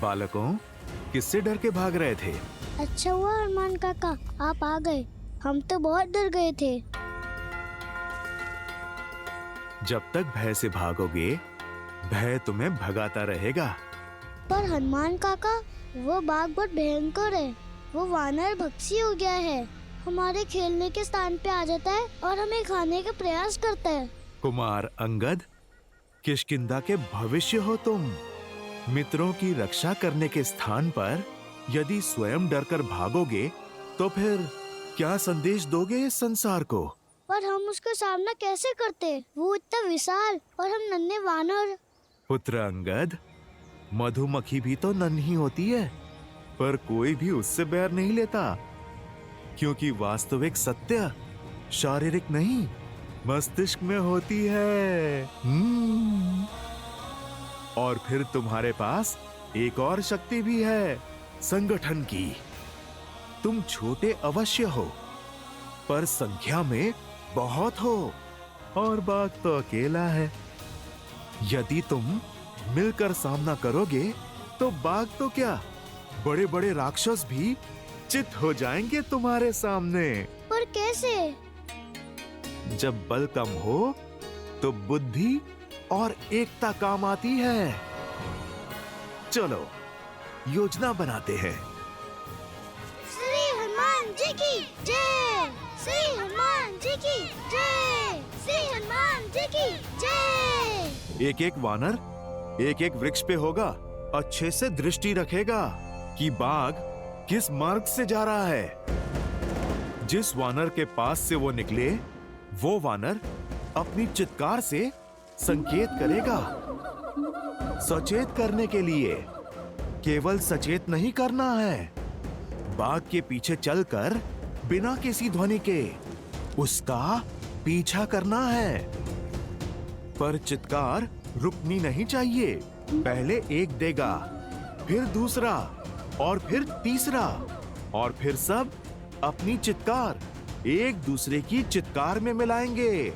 बालकों, किससे डर के भाग रहे थे? अच्छा हुआ हनुमान काका आप आ गए, हम तो बहुत डर गए थे। जब तक भय से भागोगे, भय तुम्हें भगाता रहेगा। पर हनुमान काका, वो बाघ बहुत भयंकर है। वो वानर भक्षी हो गया है, हमारे खेलने के स्थान पे आ जाता है और हमें खाने का प्रयास करता है। कुमार अंगद, किष्किंधा के भविष्य हो तुम। मित्रों की रक्षा करने के स्थान पर यदि स्वयं डरकर भागोगे, तो फिर क्या संदेश दोगे इस संसार को? पर हम उसका सामना कैसे करते? वो इतना विशाल और हम नन्हे वानर। पुत्र अंगद, मधुमक्खी भी तो नन्ही होती है, पर कोई भी उससे बैर नहीं लेता, क्योंकि वास्तविक सत्य शारीरिक नहीं, मस्तिष्क में होती है। और फिर तुम्हारे पास एक और शक्ति भी है, संगठन की। तुम छोटे अवश्य हो, पर संख्या में बहुत हो, और बाघ तो अकेला है। यदि तुम मिलकर सामना करोगे, तो बाघ तो क्या, बड़े बड़े राक्षस भी चित हो जाएंगे तुम्हारे सामने। पर कैसे? जब बल कम हो, तो बुद्धि और एकता काम आती है। चलो योजना बनाते हैं। श्री हनुमान जी की जय, श्री हनुमान जी की जय, श्री हनुमान जी की जय। एक एक वानर एक एक वृक्ष पे होगा, अच्छे से दृष्टि रखेगा कि बाघ किस मार्ग से जा रहा है। जिस वानर के पास से वो निकले, वो वानर अपनी चित्कार से संकेत करेगा। सचेत करने के लिए केवल सचेत नहीं करना है, बाघ के पीछे चलकर बिना किसी ध्वनि के उसका पीछा करना है। पर चित्कार रुकनी नहीं चाहिए। पहले एक देगा, फिर दूसरा, और फिर तीसरा, और फिर सब अपनी चित्कार एक दूसरे की चित्कार में मिलाएंगे।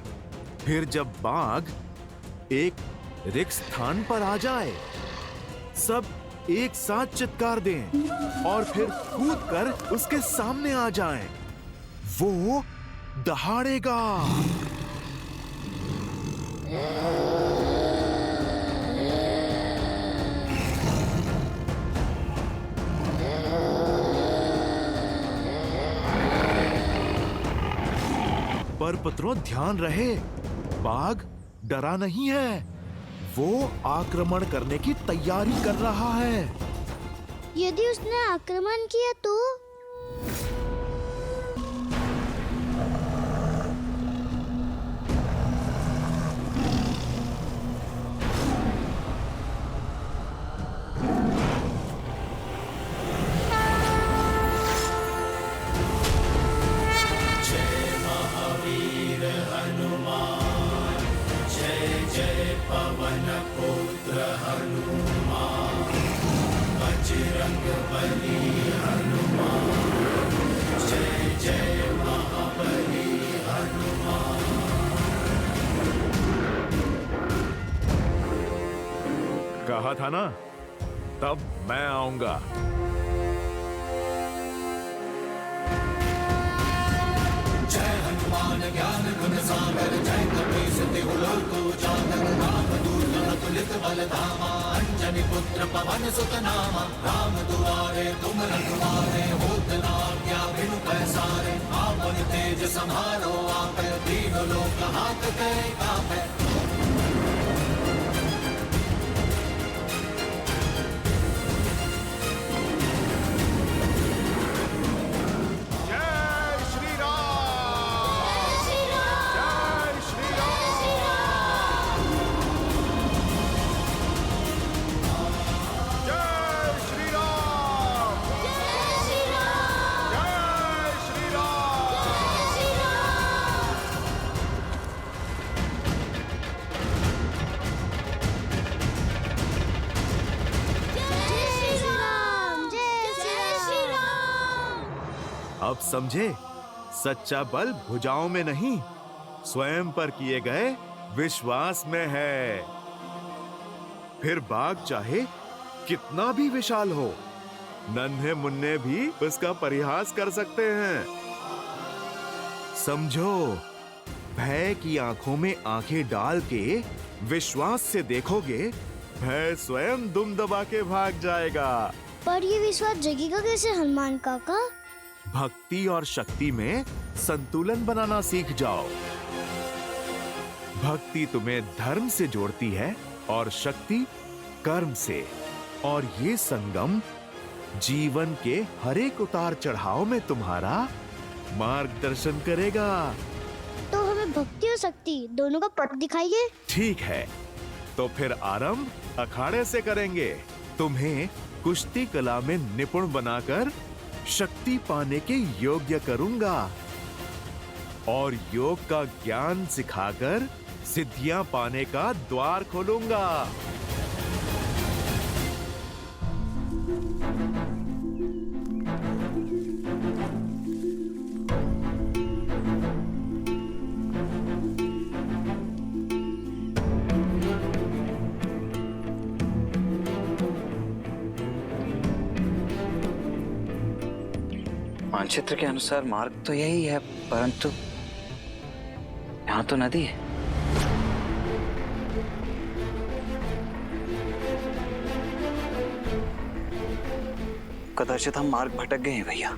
फिर जब बाघ एक रिक्त स्थान पर आ जाए, सब एक साथ चित्कार दें और फिर कूदकर उसके सामने आ जाएं। वो दहाड़ेगा। पर पुत्रों ध्यान रहे, बाघ डरा नहीं है, वो आक्रमण करने की तैयारी कर रहा है। यदि उसने आक्रमण किया तो? पवन पुत्र हनुमान, बजरंग बली हनुमान, जय जय महाबली हनुमान। कहा था ना, तब मैं आऊंगा। जय हनुमान ज्ञान गुण सागर, जय कपीस तिहु लोक उजागर, रामदूत अतुलित बल धामा, अंजनी पुत्र पवन सुत नामा। राम दुआरे तुम रखवारे, होत न आज्ञा बिनु पैसारे। आपन तेज समारो आपे, तीनों लोक हांकते कांपे। जय श्री राम, जय श्री राम। अब समझे सच्चा बल भुजाओं में नहीं, स्वयं पर किए गए विश्वास में है। फिर बाग चाहे कितना भी विशाल हो, नन्हे मुन्ने भी उसका परिहास कर सकते हैं। समझो, भय की आंखों में आंखें डाल के विश्वास से देखोगे, भय स्वयं दुम दबा के भाग जाएगा। पर ये विश्वास जगेगा कैसे हनुमान काका? भक्ति और शक्ति में संतुलन बनाना सीख जाओ। भक्ति तुम्हें धर्म से जोड़ती है और शक्ति कर्म से, और ये संगम जीवन के हर एक उतार चढ़ाव में तुम्हारा मार्गदर्शन करेगा। तो हमें भक्ति और शक्ति दोनों का पथ दिखाइए। ठीक है, तो फिर आरंभ अखाड़े से करेंगे। तुम्हें कुश्ती कला में निपुण बनाकर शक्ति पाने के योग्य करूंगा और योग का ज्ञान सिखाकर सिद्धियां पाने का द्वार खोलूंगा। मानचित्र के अनुसार मार्ग तो यही है, परंतु यहाँ तो नदी है। कदाचित हम मार्ग भटक गए हैं भैया।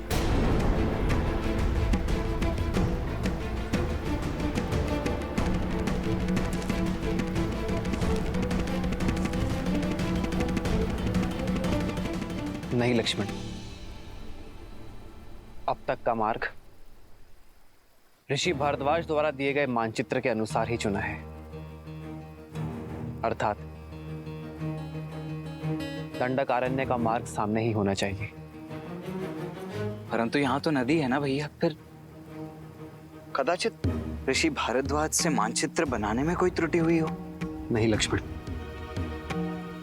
नहीं लक्ष्मण, अब तक का मार्ग ऋषि भारद्वाज द्वारा दिए गए मानचित्र के अनुसार ही चुना है, अर्थात दंडकारण्य का मार्ग सामने ही होना चाहिए। परंतु यहाँ तो नदी है ना भैया, फिर कदाचित ऋषि भारद्वाज से मानचित्र बनाने में कोई त्रुटि हुई हो। नहीं लक्ष्मण,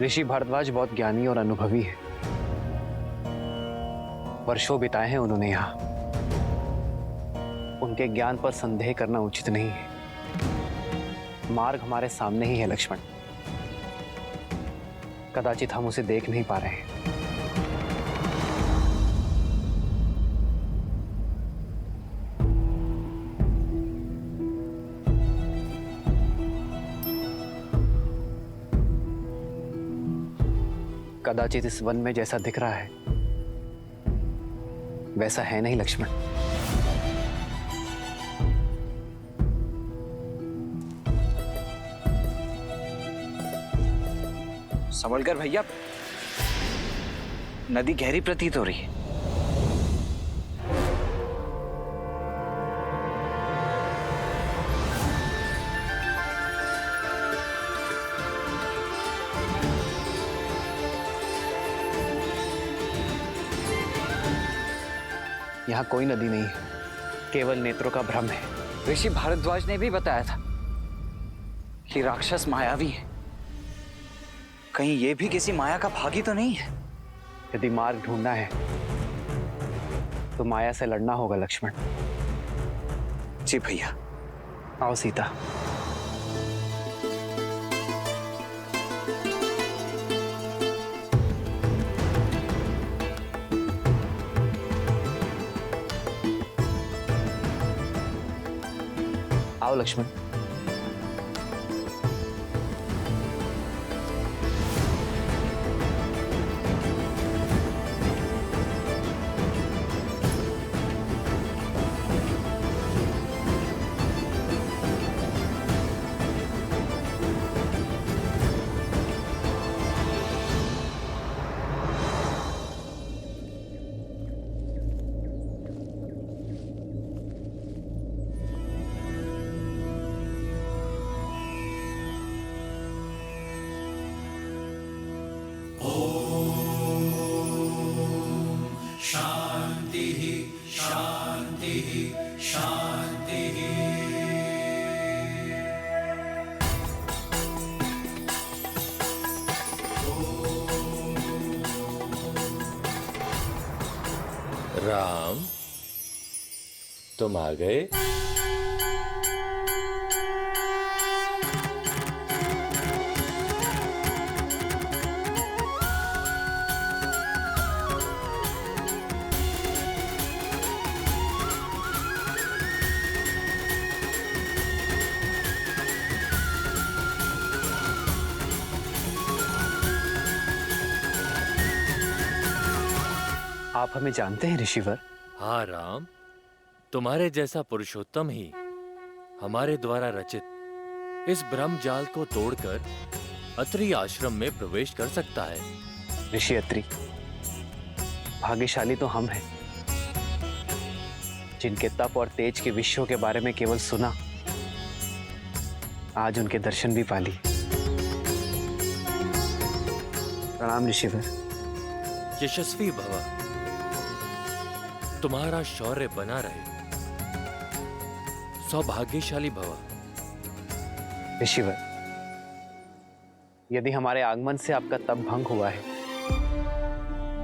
ऋषि भारद्वाज बहुत ज्ञानी और अनुभवी है। वर्षों बिताए हैं उन्होंने यहाँ। उनके ज्ञान पर संदेह करना उचित नहीं है। मार्ग हमारे सामने ही है लक्ष्मण, कदाचित हम उसे देख नहीं पा रहे हैं। कदाचित इस वन में जैसा दिख रहा है वैसा है नहीं लक्ष्मण। संभल कर भैया, नदी गहरी प्रतीत हो रही है। यहाँ कोई नदी नहीं है, केवल नेत्रों का भ्रम है। ऋषि भारद्वाज ने भी बताया था कि राक्षस मायावी है। कहीं ये भी किसी माया का भागी तो नहीं है? यदि मार्ग ढूंढना है तो माया से लड़ना होगा लक्ष्मण। जी भैया। आओ सीता। आओ लक्ष्मण। राम, तुम आ गए। आप हमें जानते हैं ऋषिवर? हाँ राम, तुम्हारे जैसा पुरुषोत्तम ही हमारे द्वारा रचित इस ब्रह्म जाल को तोड़कर अत्रि आश्रम में प्रवेश कर सकता है। ऋषि अत्रि, भाग्यशाली तो हम हैं जिनके तप और तेज के विषयों के बारे में केवल सुना, आज उनके दर्शन भी पा लिए। प्रणाम ऋषिवर। यशस्वी भव, तुम्हारा शौर्य बना रहे। सौभाग्यशाली भव। ऋषिवर, यदि हमारे आगमन से आपका तप भंग हुआ है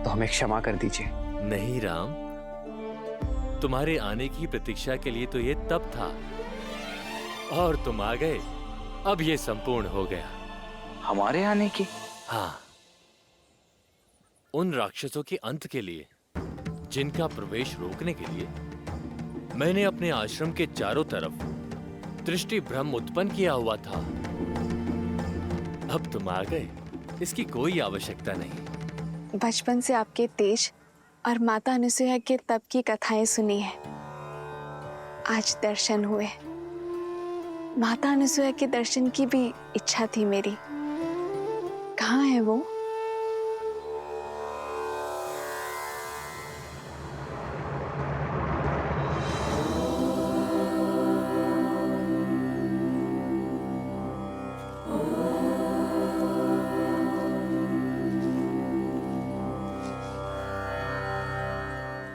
तो हमें क्षमा कर दीजिए। नहीं राम, तुम्हारे आने की प्रतीक्षा के लिए तो ये तप था, और तुम आ गए, अब ये संपूर्ण हो गया। हमारे आने की? हाँ, उन राक्षसों के अंत के लिए जिनका प्रवेश रोकने के लिए मैंने अपने आश्रम के चारों तरफ दृष्टि भ्रम उत्पन्न किया हुआ था। अब तुम आ गए, इसकी कोई आवश्यकता नहीं। बचपन से आपके तेज और माता अनुसुईया के तप की कथाएं सुनी है, आज दर्शन हुए। माता अनुसुईया के दर्शन की भी इच्छा थी मेरी। कहाँ है वो?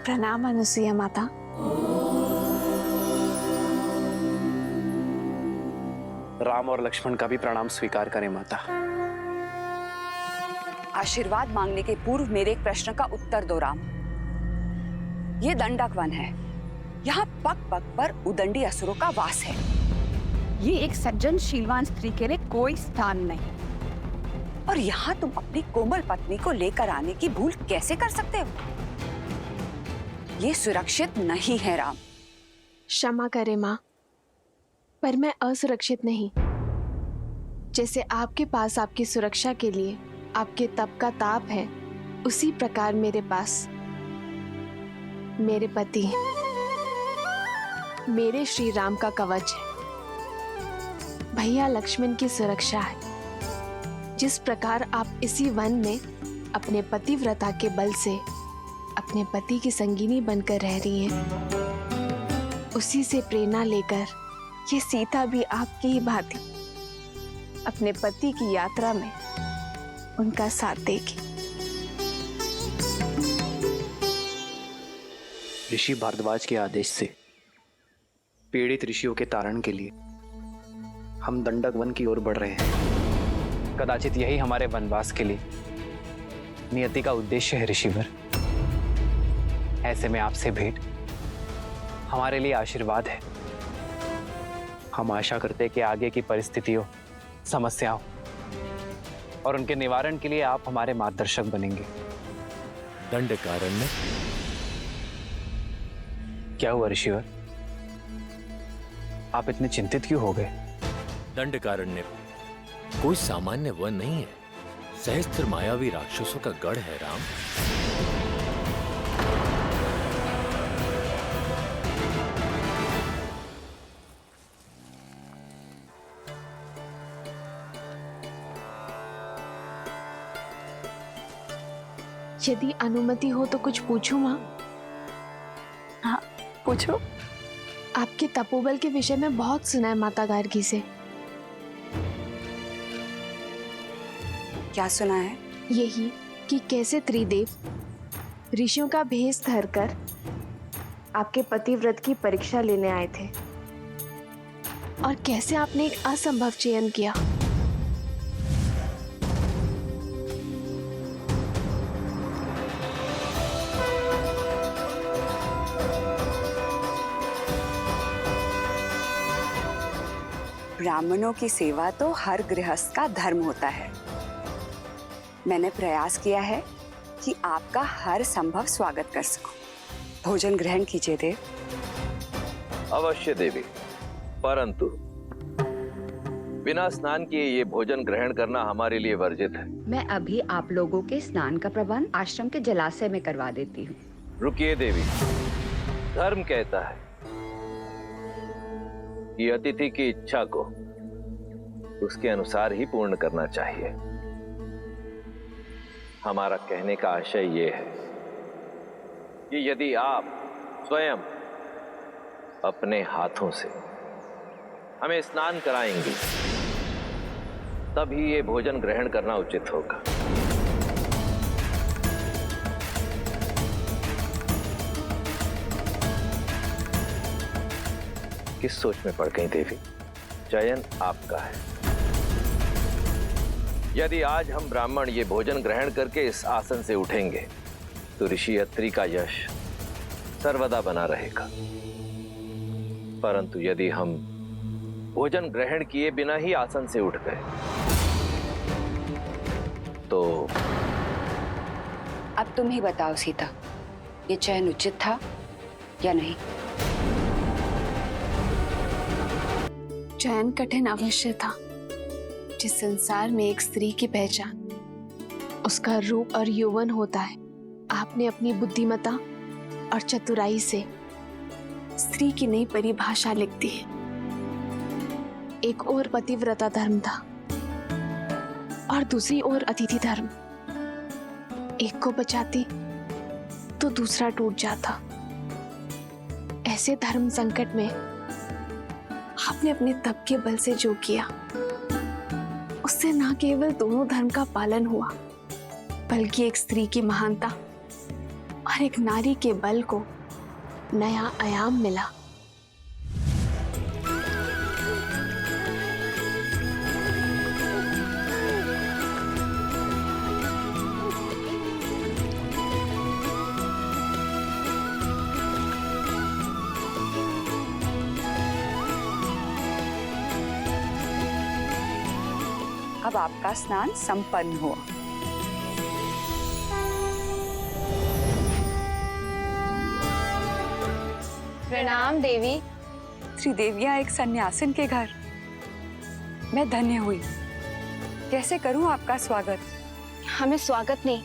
प्रणाम अनुसुईया माता। राम और लक्ष्मण का भी प्रणाम स्वीकार करें माता। आशीर्वाद मांगने के पूर्व मेरे एक प्रश्न का उत्तर दो राम। ये दंडक वन है, यहाँ पग पग पर उदंडी असुरों का वास है। ये एक सज्जन शीलवान स्त्री के लिए कोई स्थान नहीं, और यहाँ तुम अपनी कोमल पत्नी को लेकर आने की भूल कैसे कर सकते हो? ये सुरक्षित नहीं है राम। क्षमा करें माँ, पर मैं असुरक्षित नहीं। जैसे आपके पास आपकी सुरक्षा के लिए आपके तप का ताप है, उसी प्रकार मेरे पास मेरे पति, मेरे श्री राम का कवच है, भैया लक्ष्मण की सुरक्षा है। जिस प्रकार आप इसी वन में अपने पतिव्रता के बल से अपने पति की संगिनी बनकर रह रही हैं, उसी से प्रेरणा लेकर ये सीता भी आपकी ही भांति अपने पति की यात्रा में उनका साथ देगी। ऋषि भारद्वाज के आदेश से पीड़ित ऋषियों के तारण के लिए हम दंडक वन की ओर बढ़ रहे हैं। कदाचित यही हमारे वनवास के लिए नियति का उद्देश्य है ऋषिवर। ऐसे में आपसे भेंट हमारे लिए आशीर्वाद है। हम आशा करते हैं कि आगे की परिस्थितियों, समस्याओं और उनके निवारण के लिए आप हमारे मार्गदर्शक बनेंगे। दंडकारण्य? क्या हुआ ऋषिवर, आप इतने चिंतित क्यों हो गए? दंडकारण्य कोई सामान्य वन नहीं है, सहस्त्र मायावी राक्षसों का गढ़ है राम। यदि अनुमति हो तो कुछ पूछूं माँ? हाँ पूछो। आपके तपोबल के विषय में बहुत सुना है माता गार्गी से। क्या सुना है? यही कि कैसे त्रिदेव ऋषियों का भेष धरकर आपके पतिव्रत की परीक्षा लेने आए थे, और कैसे आपने एक असंभव चयन किया। ब्राह्मणों की सेवा तो हर गृहस्थ का धर्म होता है। मैंने प्रयास किया है कि आपका हर संभव स्वागत कर सकूं। भोजन ग्रहण कीजिए देव। अवश्य देवी, परंतु बिना स्नान किए ये भोजन ग्रहण करना हमारे लिए वर्जित है। मैं अभी आप लोगों के स्नान का प्रबंध आश्रम के जलाशय में करवा देती हूँ। रुकिए देवी, धर्म कहता है कि अतिथि की इच्छा को उसके अनुसार ही पूर्ण करना चाहिए। हमारा कहने का आशय ये है कि यदि आप स्वयं अपने हाथों से हमें स्नान कराएंगे तभी ये भोजन ग्रहण करना उचित होगा। किस सोच में पड़ गई देवी? चयन आपका है। यदि आज हम ब्राह्मण ये भोजन ग्रहण करके इस आसन से उठेंगे तो ऋषि अत्रि का यश सर्वदा बना रहेगा। परंतु यदि हम भोजन ग्रहण किए बिना ही आसन से उठ गए तो अब तुम ही बताओ सीता, ये चयन उचित था या नहीं? चयन कठिन अवश्य था। जिस संसार में एक स्त्री की पहचान उसका रूप और यौवन होता है, आपने अपनी बुद्धिमता और चतुराई से स्त्री की नई परिभाषा लिख दी है। एक ओर पतिव्रता धर्म था और दूसरी ओर अतिथि धर्म। एक को बचाती तो दूसरा टूट जाता। ऐसे धर्म संकट में आपने अपने तप के बल से जो किया उससे न केवल दोनों धर्म का पालन हुआ बल्कि एक स्त्री की महानता और एक नारी के बल को नया आयाम मिला। अब आपका स्नान संपन्न हुआ। प्रणाम देवी। त्रिदेवियां एक सन्यासिन के घर, मैं धन्य हुई। कैसे करूं आपका स्वागत? हमें स्वागत नहीं,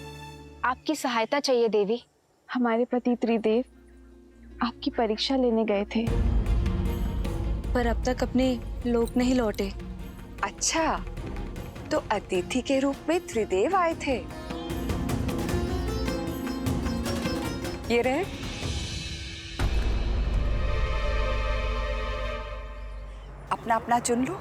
आपकी सहायता चाहिए देवी। हमारे पति त्रिदेव आपकी परीक्षा लेने गए थे पर अब तक अपने लोक नहीं लौटे। अच्छा, तो अतिथि के रूप में त्रिदेव आए थे। ये रहे। अपना अपना चुन लो।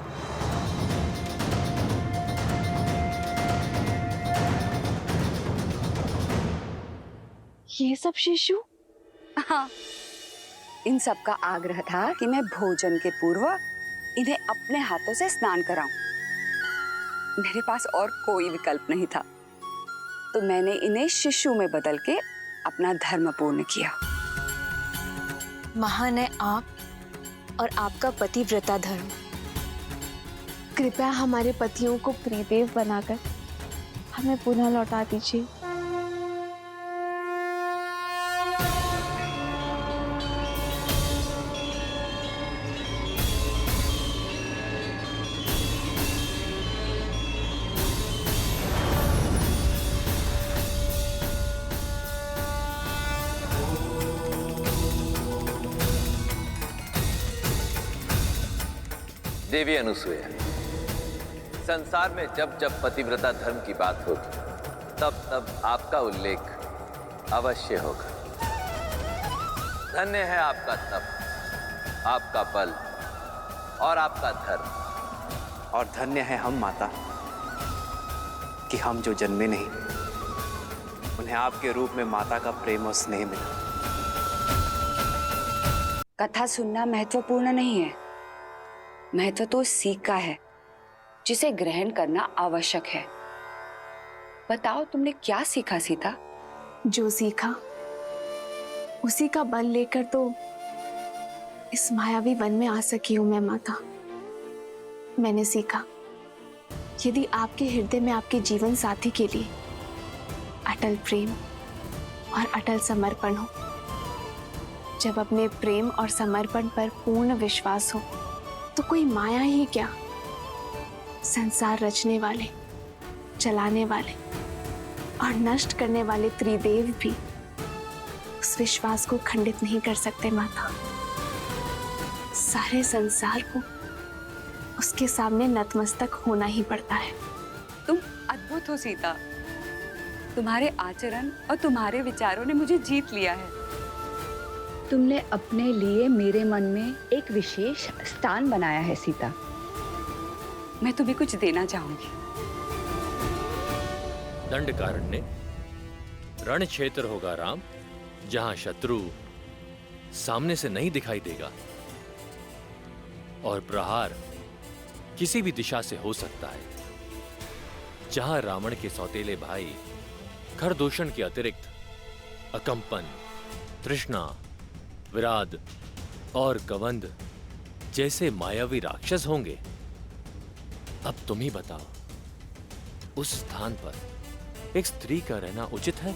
ये सब शिशु? हाँ, इन सब का आग्रह था कि मैं भोजन के पूर्व इन्हें अपने हाथों से स्नान कराऊं। मेरे पास और कोई विकल्प नहीं था, तो मैंने इन्हें शिशु में बदल के अपना धर्म पूर्ण किया। महान है आप और आपका पतिव्रता धर्म। कृपया हमारे पतियों को त्रिदेव बनाकर हमें पुनः लौटा दीजिए। देवी अनुसूया, संसार में जब जब पतिव्रता धर्म की बात होगी तब तब आपका उल्लेख अवश्य होगा। धन्य है आपका तप, आपका बल और आपका धर्म। और धन्य है हम माता कि हम जो जन्मे नहीं उन्हें आपके रूप में माता का प्रेम और स्नेह मिला। कथा सुनना महत्वपूर्ण नहीं है, महत्व तो सीख का है जिसे ग्रहण करना आवश्यक है। बताओ, तुमने क्या सीखा सीता? जो सीखा उसी का बल लेकर तो इस मायावी वन में आ सकी हूं मैं माता। मैंने सीखा, यदि आपके हृदय में आपके जीवन साथी के लिए अटल प्रेम और अटल समर्पण हो, जब अपने प्रेम और समर्पण पर पूर्ण विश्वास हो, तो कोई माया ही क्या, संसार रचने वाले, चलाने वाले और नष्ट करने वाले त्रिदेव भी उस विश्वास को खंडित नहीं कर सकते माता। सारे संसार को उसके सामने नतमस्तक होना ही पड़ता है। तुम अद्भुत हो सीता। तुम्हारे आचरण और तुम्हारे विचारों ने मुझे जीत लिया है। तुमने अपने लिए मेरे मन में एक विशेष स्थान बनाया है सीता। मैं तुम्हें कुछ देना चाहूंगी। दंडकारण्य रण क्षेत्र होगा राम, जहां शत्रु सामने से नहीं दिखाई देगा और प्रहार किसी भी दिशा से हो सकता है, जहां रावण के सौतेले भाई खरदूषण के अतिरिक्त अकंपन, तृष्णा, विराद और कवंद जैसे मायावी राक्षस होंगे। अब तुम ही बताओ, उस स्थान पर एक स्त्री का रहना उचित है?